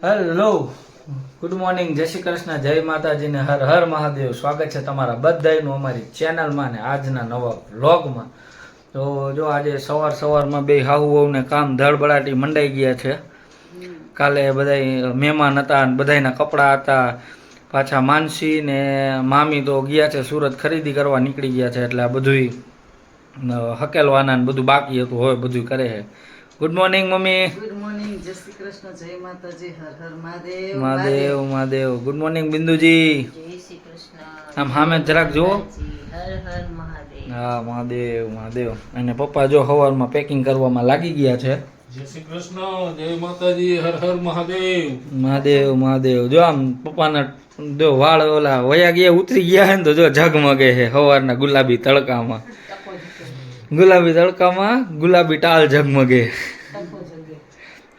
Hello, good morning, જય શ્રી કૃષ્ણ, જય માતાજી ને હર હર મહાદેવ. સ્વાગત છે તમારા બધાનું અમારી ચેનલમાં ને આજના નવા વ્લોગમાં. તો જો આજે સવારમાં બે હાહુ વહુને કામ ધડબડાટી મંડાઈ ગયા છે. કાલે બધા મહેમાન હતા ને બધાના કપડાં હતા. પાછા માનસી ને મામી તો ગયા છે સુરત, ખરીદી કરવા નીકળી ગયા છે. એટલે આ બધું હકેલવાના ને બધું બાકી હતું, હોય બધું કરે છે. Good morning mummy. Good morning, જય શ્રી કૃષ્ણ, જય માતાજી, હર હર મહાદેવ. મહાદેવ મહાદેવ. Good morning Binduji. જય શ્રી કૃષ્ણ. આમ સામે જરાક જુઓ. હર હર મહાદેવ. હા, મહાદેવ મહાદેવ. અને પપ્પા જો સવારમાં પેકિંગ કરવામાં લાગી ગયા છે. જય શ્રી કૃષ્ણ, જય માતાજી, હર હર મહાદેવ. મહાદેવ મહાદેવ. જો આમ પપ્પાના જો વાળ ઓલા વયા ગયા ઉતરી ગયા હે ને તો જો ઝગમગે છે સવારના ગુલાબી તડકામાં. ગુલાબી તડકામાં ગુલાબી ટાલ ઝગમગે.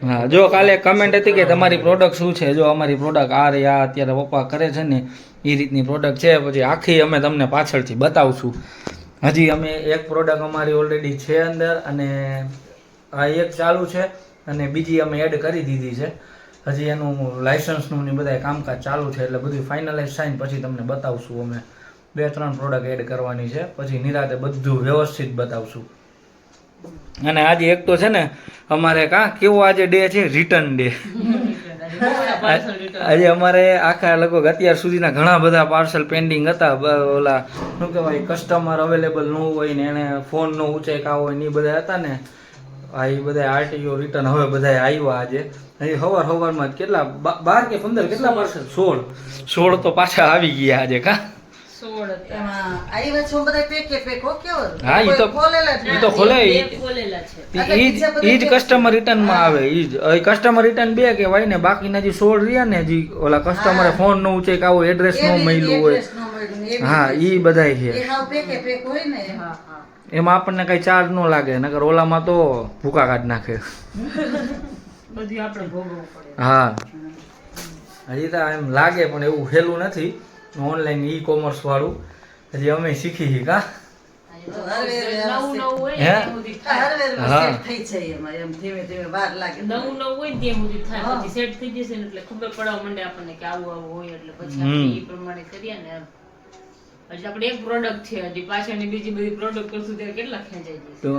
હા, જો કાલે કમેન્ટ હતી કે તમારી પ્રોડક્ટ શું છે. જો અમારી પ્રોડક્ટ આ રહી, આ અત્યારે પપ્પા કરે છે ને એ રીતની પ્રોડક્ટ છે. પછી આખી અમે તમને પાછળથી બતાવશું. હજી અમે એક પ્રોડક્ટ અમારી ઓલરેડી છે અંદર, અને આ એક ચાલુ છે અને બીજી અમે એડ કરી દીધી છે. હજી એનું લાઇસન્સનું ને બધા કામકાજ ચાલુ છે, એટલે બધું ફાઇનલાઇઝ થાય પછી તમને બતાવશું. અમે 2-3 પ્રોડક્ટ એડ કરવાની છે, પછી નિરાતે બધું વ્યવસ્થિત બતાવશું. અને આજે એક તો છે ને અમારે કેવો આજે ડે છે, રિટર્ન ડે. આજે અમારે આખા લગભગ અત્યાર સુધીના ઘણા બધા પાર્સલ પેન્ડિંગ હતા. ઓલા શું કહેવાય, કસ્ટમર અવેલેબલ ન હોય ને એને ફોન નો ઉચેકા હોય ને એ બધા હતા ને, આ એ બધા આરટીઓ રિટર્ન હવે બધા આવ્યા આજે. અહીં સવારમાં કેટલા 12 કે 15 કેટલા પાર્સલ 16 તો પાછા આવી ગયા આજે. એમાં આવ્યા છો બધા પેક હો, કેવો? હા, ઈ તો ખોલેલા જ ઈ તો ખોલે. ખોલેલા છે. ઈ જ કસ્ટમર રિટર્ન માં આવે. ઈ જ કસ્ટમર રિટર્ન 2 કહેવાય ને, બાકીના જે 16 રહ્યા ને, જે ઓલા કસ્ટમરે ફોન નો ઉચેક આવો, એડ્રેસ નો મળ્યું હોય, હા ઈ બધાય છે. એ હાવ પેક હોય ને. હા હા. એમાં આપણને કઈ ચાર્જ ન લાગે, નકર ઓલામાં તો ભૂકા કાઢ નાખે. બધું આપણે ભોગવવું પડે. હા, હજી તો એમ લાગે પણ એવું હેલું નથી. ઓનલાઈન ઈ કોમર્સ વાળું હજી અમે શીખી કા. નવું હોય હે? ને ત્યાં સુધી થાય. હરવેરમાં હા. સેટ થઈ જાય એમાં, એમ ધીમે ધીમે વાર લાગે. નવું હોય ને ત્યાં સુધી થાય. હા. પછી સેટ થઈ જશે ને એટલે ખબર પડવા માંડે આપણને કે આવું હોય, એટલે પછી હમ. આપણે એ પ્રમાણે કરીએ ને એમ. હજી આપણે એક પ્રોડક્ટ છે, હજી પાછળની બીજી બધી પ્રોડક્ટ કરશું ત્યારે કેટલા ખેંચાઈ જશે. તો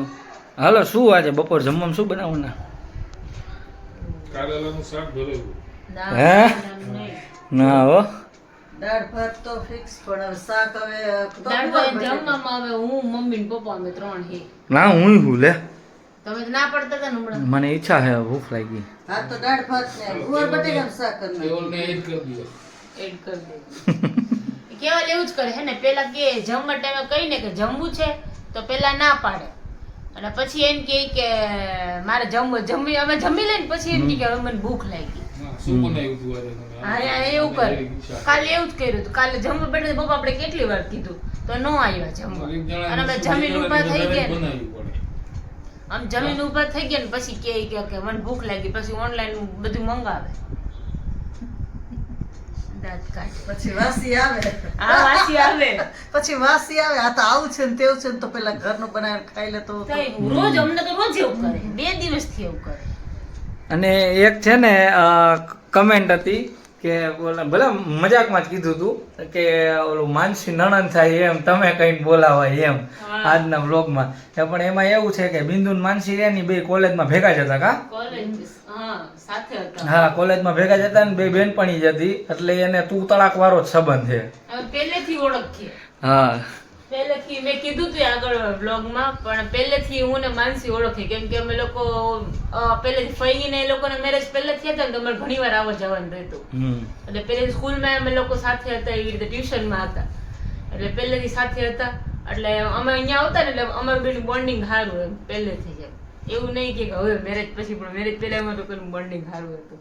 હાલો, શું આજે બપોર જમવામાં શું બનાવવાના? કારેલાનું શાક ભરેલું. ના, હે? નહીં. ના હો, દાળ ભાત તો ફિક્સ, પણ હવે શાક હવે તો દાળ ગુવાર ભાત બટેટા. જમવામાં આવે હું, મમ્મી ને પપ્પા અમે 3 હે. ના હું લે. તમે તો ના પડતા હતા ને હમણાં. મને ઈચ્છા છે, ભૂખ લાગી. હા, તો દાળ ભાત ને ગુવાર બટેટાનું શાક કરી કેવલને નાખ્યું. એડ કરી દો. એડ કરી દે. કેવલ એવું જ કરે હે ને, પેલા કે જમવા ટાઈમે કહીને કે જમવું છે તો પેલા ના પાડે, અને પછી એમ કે મારે જમવી અમે જમી લઈને પછી એમ કે હવે મને ભૂખ લાગી. હા, શું બનાવ્યું તું આજે તમે? હા એવું કરે. કાલે એવું જ કર્યું હતું. કાલે જમવા બેઠા પપ્પા આપણે કેટલી વાર કીધું તો નો આવ્યા જમવા, એક જણાને અને અમે શું જમીન ઊભા થઈ બનાવ્યું ગયા ને, બનાવવું પડે. આમ જમીન ઊભા થઈ ગયા ને પછી કે મને ભૂખ લાગી, પછી ઓનલાઈન બધું મંગાવે. દાંત કાઢે. પછી વાસી આવે. આ વાસી આવે. પછી વાસી આવે. આ તો આવું છે ને તેવું છે ને, તો પેલા ઘરનું બનાવીને ખાઈ લે તો કઈ રોજ અમને તો રોજ એવું કરે, 2 દિવસથી એવું કરે. અને એક છે ને કમેન્ટ હતી કે ભલે મજાકમાં જ કીધું હતું કે ઓલું માનસી નણંદ થાય એમ તમે કઈ બોલાવાય એમ આજના બ્લોગમાં. પણ એમાં એવું છે કે બિંદુ ને માનસી રહ્યા ની બે કોલેજમાં ભેગા જ હતા કા. કોલેજ હા સાથે હતા. હા, કોલેજમાં ભેગા જ હતા ને બે બેનપણી જ હતી, એટલે એને તું તળાક વાળો જ સંબંધ છે. અમે પહેલેથી ઓળખીએ. હા, પહેલેથી મેં કીધું તું આગળ બ્લોગમાં, પણ પહેલેથી હું ને માનસી ઓળખી, કેમ કે અમે લોકો પહેલેથી ફઈ ને એ લોકોને મેરેજ પહેલેથી હતા ને તો અમારે ઘણી વાર આવવા જવાનું રહેતું. એટલે પહેલેથી સ્કૂલમાં અમે લોકો સાથે હતા, એવી રીતે ટ્યુશનમાં હતા, એટલે પહેલેથી સાથે હતા. એટલે અમે અહીંયા આવતા ને એટલે અમારું બેનું બોન્ડિંગ સારું એમ પહેલેથી જ એમ. એવું નહીં કે હવે મેરેજ પછી, પણ મેરેજ પહેલા અમારું લોકોનું બોન્ડિંગ સારું હતું.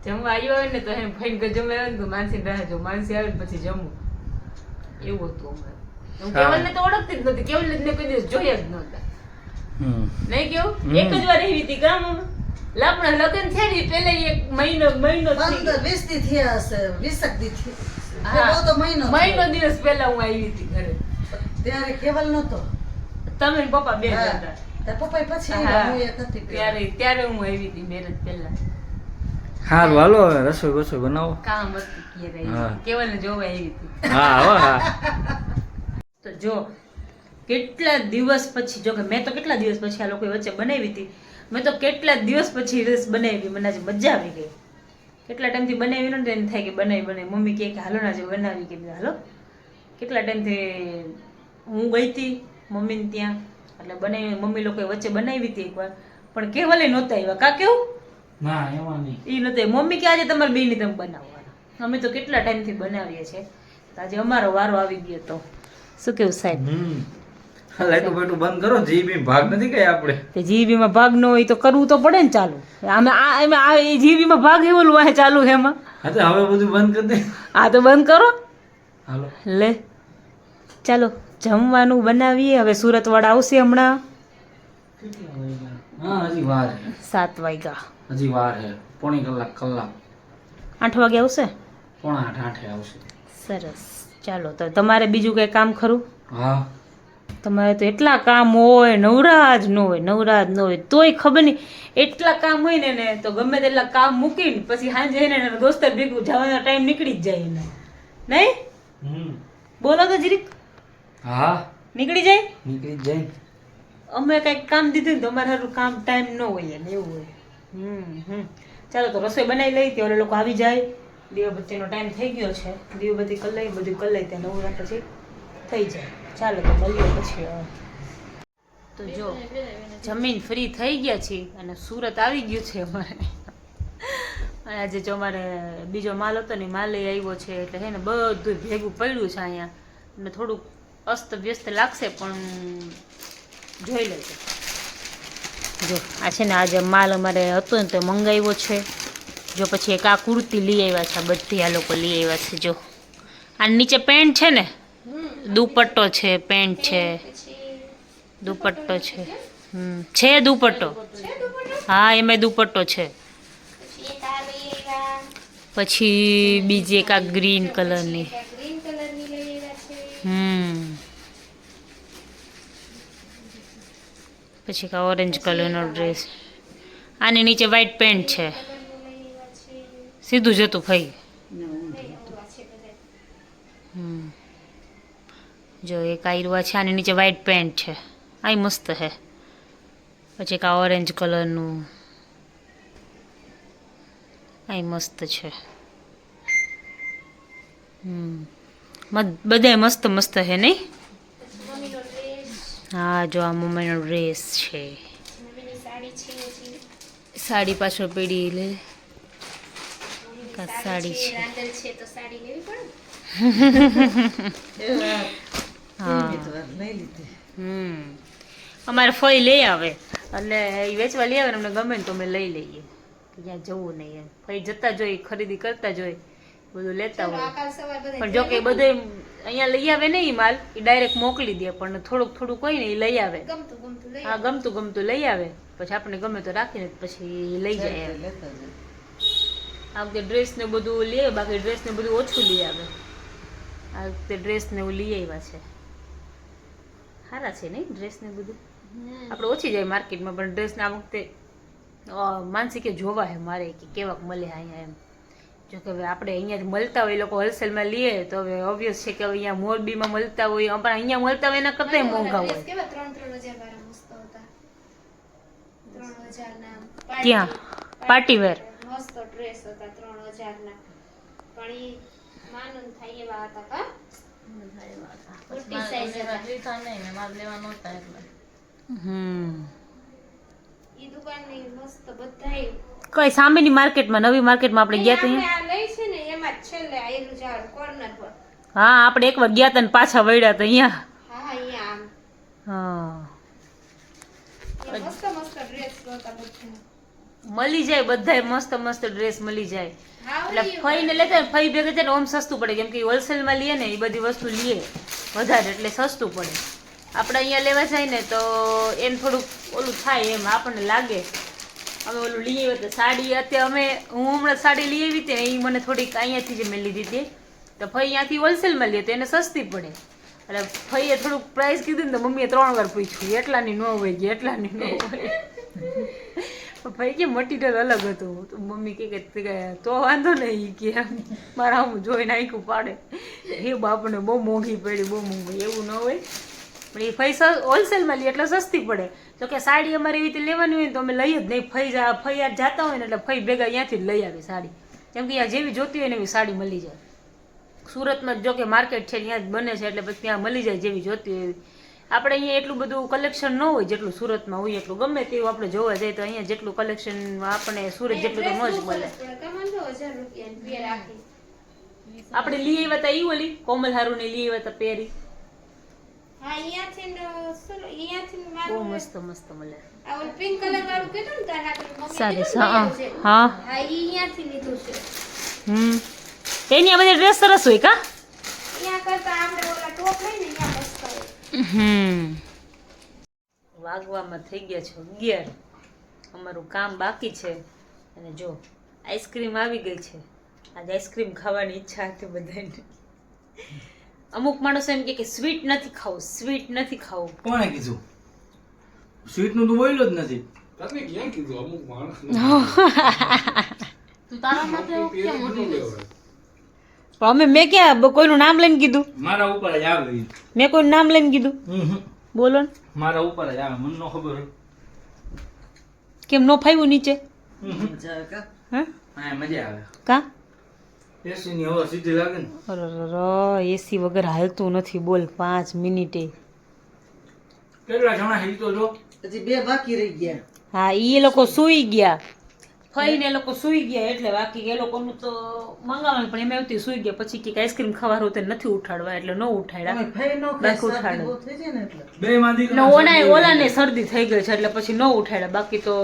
જમવા આવ્યો હોય ને તો એમ ફઈને જમવા આવે ને તો માનસી રાહ જો, માનસી આવે ને પછી જમવું, એવું હતું અમારે. હું કેવલને તો ઓળખતી જ નહોતી, કેવલને જ મેં કોઈ દિવસ જોયા જ નહોતા. નહીં કેવું એક જ વાર એવી હતી ગામમાં. લાપણા લગ્ન છે ને પેલે એક મહિનો થઈ ગયો. 15-20 દી થયા હશે, 20 દી થયા. હા. બહુ તો મહિનો મહિનો દિવસ પહેલા હું આવી હતી ઘરે. ત્યારે કેવલ નતો. તમે ને પપ્પા બે જ હા. હતા. તાર પપ્પા પછી હા. હું એક હતી. ત્યારે હું આવી હતી મેરેજ પહેલા. હારું હાલો હવે રસોઈ બસોઈ બનાવો. કામ હતું કે હા. કેવલ ને જોવા આવી હતી. હા હો હા. તો જો કેટલા દિવસ પછી, જો કે મેં તો કેટલા દિવસ પછી આ લોકો વચ્ચે બનાવી હતી, મેં તો કેટલા દિવસ પછી રસ બનાવી. મને આજે મજા આવી ગઈ. કેટલા ટાઈમથી બનાવી નહોતી, એમ થાય કે બનાવી મમ્મી કહે કે હાલો ને આજે બનાવી, કે હાલો. કેટલા ટાઈમથી હું ગઈ હતી મમ્મીને ત્યાં, એટલે બનાવી મમ્મી લોકોએ વચ્ચે બનાવી હતી એકવાર, પણ કેવલે નહોતા આવ્યા. કા કેવું ના એમાં નહીં. એ નહોતા. મમ્મી કે આજે તમારે બેની તમે બનાવવાના. અમે તો કેટલા ટાઈમથી બનાવીએ છીએ, તો આજે અમારો વારો આવી ગયો. તો શું કેવું સાહેબ? લાઈટું બાઈટું બંધ કરો. જીબી ભાગ નથી કઈ આપણે. તે જીબીમાં ભાગ ન હોય તો કરવું તો પડે ને ચાલુ. આમે આ જીબીમાં ભાગ એવલું વાહે ચાલુ છે એમાં. હા તો હવે બધું બંધ કરી દે. આ તો બંધ કરો. હાલો લે ચાલો જમવાનું બનાવીએ. હવે સુરત વાળા આવશે હમણાં. હા હજી વાર છે. 7 વાગ્યા. હજી વાર છે. પોણી કલાક 8 વાગે આવશે. 7:45 આવશે. સરસ. ચાલો તો તમારે બીજું કઈ કામ ખરું? હા તમારે તો એટલા કામ હોય, નવરાજ ન હોય, નવરાજ ન હોય તોય ખબર નહીં એટલા કામ હોય ને તો ગમે તેટલા કામ મૂકીને પછી સાંજે એને દોસ્તર ભેગું જવાનો ટાઈમ નીકળી જ જાય એને. નહીં બોલો તો જરીક. હા નીકળી જાય. નીકળી જ જાય ને. અમે કંઈક કામ દીધું ને તો અમારે સારું કામ ટાઈમ ન હોય એને એવું હોય. ચાલો તો રસોઈ બનાવી લઈ. તે ઓલા લોકો આવી જાય. દીવાબત્તીનો ટાઈમ થઈ ગયો છે. દીવાબત્તી કરી લઈ, બધું કરી લઈ, ત્યાં નવરા પછી થઈ જાય. ચાલો તો મળીએ પછી. તો જો જમીન ફ્રી થઈ ગયા છીએ અને સુરત આવી ગયું છે અમારે. અને આજે જો અમારે બીજો માલ હતો ને માલે આવ્યો છે, એટલે છે ને બધું ભેગું પડ્યું છે અહીંયા. અને થોડુંક અસ્ત વ્યસ્ત લાગશે પણ જોઈ લેજો. જો આ છે ને આજે માલ અમારે હતો ને તો મંગાવ્યો છે. જો પછી એક આ કુર્તી લઈ આવ્યા છે. બધી આ લોકો લઈ આવ્યા છે. જો આ નીચે પેન્ટ છે ને, દુપટ્ટો છે, પેન્ટ છે, દુપટ્ટો છે. છે દુપટ્ટો. હા એમાં દુપટ્ટો છે. પછી બીજી એક આ ગ્રીન કલરની. પછી એક ઓરેન્જ કલરનો ડ્રેસ. આની નીચે વ્હાઈટ પેન્ટ છે. સીધું જતું ભાઈ. જો એક આયરવા છે. આની નીચે વ્હાઈટ પેન્ટ છે. આ મસ્ત છે. પછી એક આ ઓરેન્જ કલરનું. આ મસ્ત છે. બધા મસ્ત મસ્ત છે નહીં? હા જો આ મમ્મીનો ડ્રેસ છે. સાડી પાછળ પડી લે. સાડી છે. અમારે ફઈ લઈ આવે એટલે એ વેચવા લઈ આવે ને અમને ગમે ને તો અમે લઈ લઈએ. ત્યાં જવું નહીં એમ. ફઈ જતા જોઈ, ખરીદી કરતા જોઈ, બધું લેતા હોય. પણ જો કે બધે અહીંયા લઈ આવે ને એ માલ એ ડાયરેક્ટ મોકલી દે, પણ થોડુંક થોડુંક હોય ને એ લઈ આવે. હા ગમતું ગમતું લઈ આવે. પછી આપણે ગમે તો રાખીને પછી લઈ જાય. આ વખતે ડ્રેસ ને બધું લે, બાકી ડ્રેસ ને બધું ઓછું લઈ આવે. આ વખતે ડ્રેસ ને એવું લઈ આવ્યા છે. સારા છે નહીં ડ્રેસ ને બધું? આપણે ઓછી જાય માર્કેટમાં, પણ ડ્રેસ ને આ વખતે માનસી કે જોવા હે મારે કે કેવાક મળે અહીંયા એમ. જો કે હવે આપણે અહીંયાથી મળતા હોય, લોકો હોલસેલમાં લઈએ તો હવે ઓબ્વિયસ છે કે હવે અહીંયા મોરબીમાં મળતા હોય, પણ અહીંયા મળતા હોય એના કરતા મોંઘા હોય. ક્યાં પાર્ટી વેર મસ્ત ડ્રેસ હતા 3000 ના, પણ ઈ માનન થાય એવા હતા. કા મોટી સાઈઝ હતા. રીતા નહીં ને માર લેવા નહોતા એટલે. ઈ દુકાનની મસ્ત બધાય કઈ સામેની માર્કેટમાં, નવી માર્કેટમાં આપણે ગયા હતા. આ લઈ છે ને એમાં છેલ્લે આયરું ઝાડ કોર્નર પર. હા આપણે એકવાર ગયા હતા ને પાછા વળ્યા હતા અહીંયા. હા અહીંયા આમ. હા મસ્ત મસ્ત ડ્રેસ હતા બધા. મળી જાય બધાય મસ્ત મસ્ત ડ્રેસ મળી જાય. હા એટલે ફઈને લેતા ને ફઈ ભેગા થાય ને ઓમ સસ્તું પડે, કેમ કે હોલસેલમાં લઈએ ને એ બધી વસ્તુ લઈએ વધારે એટલે સસ્તું પડે. આપણે અહીંયા લેવા જાય ને તો એમ થોડુંક ઓલું થાય એમ આપણને લાગે. અમે ઓલું લઈ આવ્યા તો સાડી અત્યારે હું હમણાં સાડી લઈ આવી હતી ને એ મને થોડીક અહીંયાથી જ મેં લીધી હતી, તો ફઈ અહીંયાથી હોલસેલમાં લઈએ તો એને સસ્તી પડે. એટલે ફઈએ થોડુંક પ્રાઇસ કીધું ને તો મમ્મીએ 3 વાર પૂછ્યું એટલાની ન હોય ગઈ, એટલાની ન હોય. ભાઈ કે મટીરિયલ અલગ હતું તો મમ્મી કે તો વાંધો નહીં કે મારા હું જોઈ નાખ્યું પાડે એ બાપને બહુ મોંઘી પડી બહુ મોંઘી એવું ન હોય પણ એ પૈસા હોલસેલમાં લઈએ એટલે સસ્તી પડે તો કે સાડી અમારે એવી રીતે લેવાની હોય ને તો અમે લઈ જ નહીં ફઈ જતા હોય ને એટલે ફઈ ભેગા અહીંયાથી જ લઈ આવી સાડી કેમ કે ત્યાં જેવી જોતી હોય ને એવી સાડી મળી જાય સુરતમાં જો કે માર્કેટ છે ત્યાં જ બને છે એટલે પછી ત્યાં મળી જાય જેવી જોતી હોય એવી આપણે અહીંયા એટલું બધું કલેક્શન ન હોય જેટલું સુરતમાં હોય એટલું ગમે તેવું આપણે જોવા જઈએ તો અહીંયા જેટલું કલેક્શન આપણે સુરત જેટલું તો ન જ મળે આપણે લઈ આવ્યા હતા ઈ ઓલી કોમલ હારુની લઈ આવ્યા હતા પહેરી બહુ મસ્ત મસ્ત મળે પિંક કલર વાળું કીધું ને તારા સારી હા હા અહીંયાથી લીધું છે એની આ બધી ડ્રેસ સરસ હોય કા અહીંયા કરતા આપણે ઓલા ટોપ લઈને અહીંયા મસ્ત હોય વાગવામાં થઈ ગયા છે 11 અમારું કામ બાકી છે અને જો આઈસ્ક્રીમ આવી ગઈ છે આજે આઈસ્ક્રીમ ખાવાની ઈચ્છા હતી બધાને અમુક માણસો એમ કે સ્વીટ નથી ખાવું કોણે કીધું સ્વીટ નું તો બોલ્યો જ નથી તને ક્યાં કીધું અમુક માણસ અમે મેં ક્યાં કોઈનું નામ લઈને કીધું મારા ઉપર જ આવે ઈ. મેં કોઈનું નામ લઈને કીધું બોલો ને મારા ઉપર જ આવે મને ન ખબર હોય કેમ નો ફાવ્યું નીચે મજા આવે કા? હા હા મજા આવે કા એસી ની હવા સીધી લાગે ને અરે એસી વગર હાલતું નથી બોલ 5 મિનિટે કેટલા જણા હી તો જો હજી 2 બાકી રહી ગયા. હા ઈ લોકો સૂઈ ગયા ફઈને એ લોકો સૂઈ ગયા એટલે બાકી એ લોકોનું તો મંગાવવાનું પણ એમ આવતી સૂઈ ગયા પછી કે આઈસ્ક્રીમ ખાવાનું તે નથી ઉઠાડવા એટલે ન ઉઠાડ્યા તમે ફઈ નો બાકી ખાય, ઉઠાડે. શરદી બહુ થઈ જાય ને એટલે. બે માં દીકરા ઓલાને શરદી થઈ ગઈ છે એટલે પછી ન ઉઠાડ્યા બાકી તો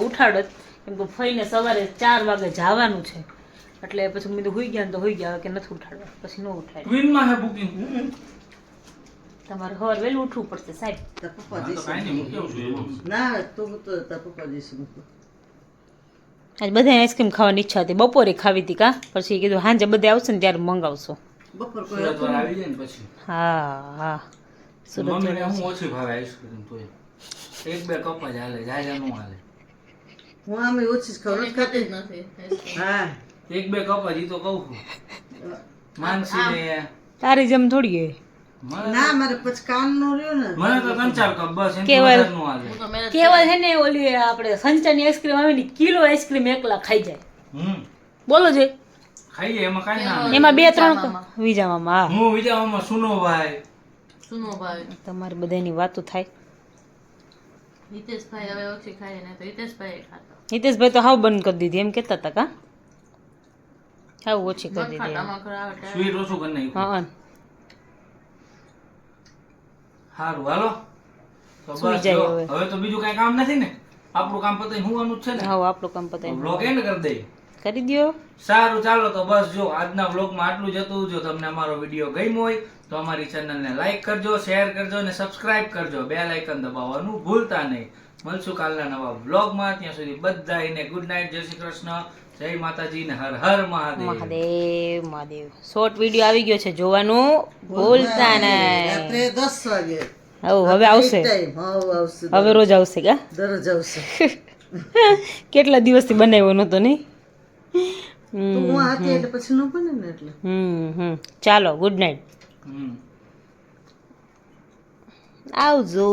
ઉઠાડત કેમ કે ફઈને સવારે 4 વાગે જવાનું છે એટલે પછી મેં કીધું હુઈ ગયા ને તો હુઈ ગયા કે નથી ઉઠાડવા પછી ન ઉઠાડ્યા ક્વીન માં હે બુકિંગ તમારે સવાર વહેલું ઉઠવું પડશે સાહેબ તાર પપ્પા તો જઈશું. કાઈ નહીં મૂક્યો છું ના તું તો તાર પપ્પા જઈશું મૂકવા. આજ બધાને આઈસ્ક્રીમ ખાવાની ઈચ્છા હતી બપોરે ખાવી હતી કા પછી કીધું સાંજે બધે આવશે ને ત્યારે મંગાવશો બપોર કોઈ સુરત હતું વાળા નહીં. આવી જાય ને પછી હા સુરત મમ્મીને હું ઓછી ભાવે આઈસ્ક્રીમ તો એક બે કપ જ હાલે જાજા નો હાલે હું આમે ઓછી જ ખાઉં, નથી ખાતી. હા એક બે કપ જ ઈ તો કહું છું માનસી ને તારી જેમ થોડી હોય ના મારે પછી કામ નો રહ્યો ને મને તો 3-4 કપ બસ એમ કેવલ. વધારે નો હાલે કેવલ છે ને ઓલી આપણે સંચાની આઈસ્ક્રીમ આવે ને કિલો આઈસ્ક્રીમ એકલા ખાઈ જાય બોલો છે ખાઈએ એમાં કાઈ ના આવે. એમાં 2-3 વિજામાં હા હું વિચારમાં સુનો ભાઈ તમારી બધાની વાતો થાય હિતેશભાઈ તો હાવ બંધ કરી દીધી એમ કહેતા હતા કા હાવ ઓછી કરી દીધી એમ. સ્વીટ ઓછું કરી નાખ્યું હા સારું હાલો તો સુઈ બસ જાય જો, હવે. હવે તો બીજું કઈ કામ નથી ને આપણું કામ પતાઈને હુવાનું જ છે ને હાવ આપણું કામ પતાવી બ્લોગ એન્ડ કરી દઈએ કરી દ્યો સારું ચાલો તો બસ જો આજના વ્લોગમાં આટલું જ હતું જો તમને અમારો વિડીયો ગમ્યો હોય તો અમારી ચેનલને લાઈક કરજો શેર કરજો અને સબસ્ક્રાઇબ કરજો બેલ આઇકન દબાવવાનું ભૂલતા નહીં મળશું કાલના નવા વ્લોગમાં ત્યાં સુધી બધાને ગુડ નાઇટ જય શ્રી કૃષ્ણ જય માતાજી ને હર હર મહાદેવ મહાદેવ શોર્ટ વિડીયો આવી ગયો છે જોવાનું ભૂલતા નહીં રાત્રે 10 વાગે હવે આવશે ટાઈમ આવશે હવે રોજ આવશે કા દરરોજ આવશે. કેટલા દિવસથી બનાવ્યો નતો નહીં તો હું હતી એટલે પછી નો બને ને એટલે ચાલો ગુડ નાઇટ હમ આવજો